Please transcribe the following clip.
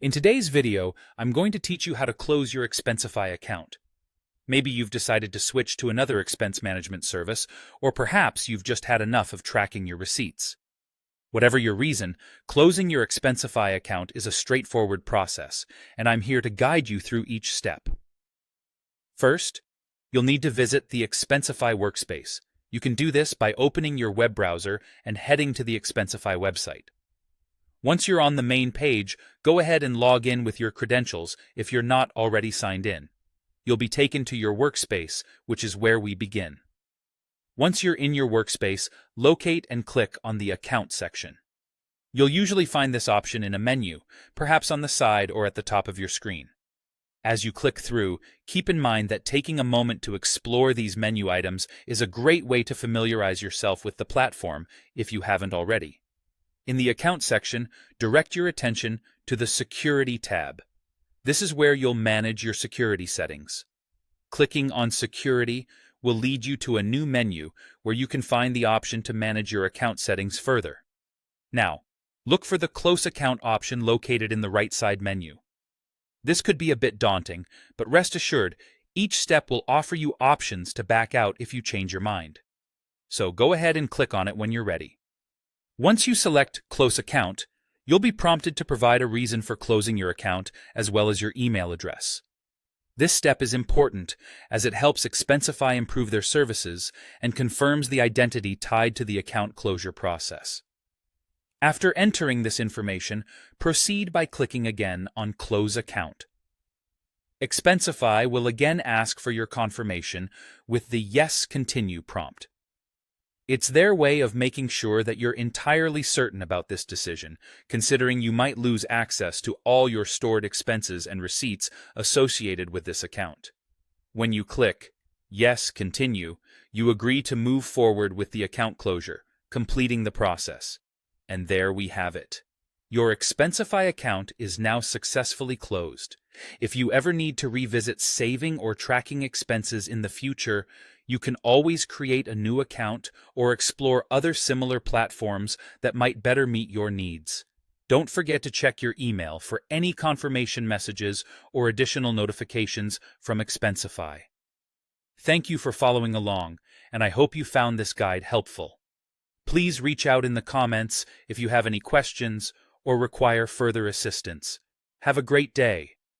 In today's video, I'm going to teach you how to close your Expensify account. Maybe you've decided to switch to another expense management service, or perhaps you've just had enough of tracking your receipts. Whatever your reason, closing your Expensify account is a straightforward process, and I'm here to guide you through each step. First, you'll need to visit the Expensify workspace. You can do this by opening your web browser and heading to the Expensify website. Once you're on the main page, go ahead and log in with your credentials if you're not already signed in. You'll be taken to your workspace, which is where we begin. Once you're in your workspace, locate and click on the Account section. You'll usually find this option in a menu, perhaps on the side or at the top of your screen. As you click through, keep in mind that taking a moment to explore these menu items is a great way to familiarize yourself with the platform if you haven't already. In the Account section, direct your attention to the Security tab. This is where you'll manage your security settings. Clicking on Security will lead you to a new menu where you can find the option to manage your account settings further. Now, look for the Close Account option located in the right side menu. This could be a bit daunting, but rest assured, each step will offer you options to back out if you change your mind. So go ahead and click on it when you're ready. Once you select Close Account, you'll be prompted to provide a reason for closing your account as well as your email address. This step is important as it helps Expensify improve their services and confirms the identity tied to the account closure process. After entering this information, proceed by clicking again on Close Account. Expensify will again ask for your confirmation with the Yes, Continue prompt. It's their way of making sure that you're entirely certain about this decision, considering you might lose access to all your stored expenses and receipts associated with this account. When you click Yes, Continue, you agree to move forward with the account closure, completing the process. And there we have it. Your Expensify account is now successfully closed. If you ever need to revisit saving or tracking expenses in the future, you can always create a new account or explore other similar platforms that might better meet your needs. Don't forget to check your email for any confirmation messages or additional notifications from Expensify. Thank you for following along, and I hope you found this guide helpful. Please reach out in the comments if you have any questions or require further assistance. Have a great day.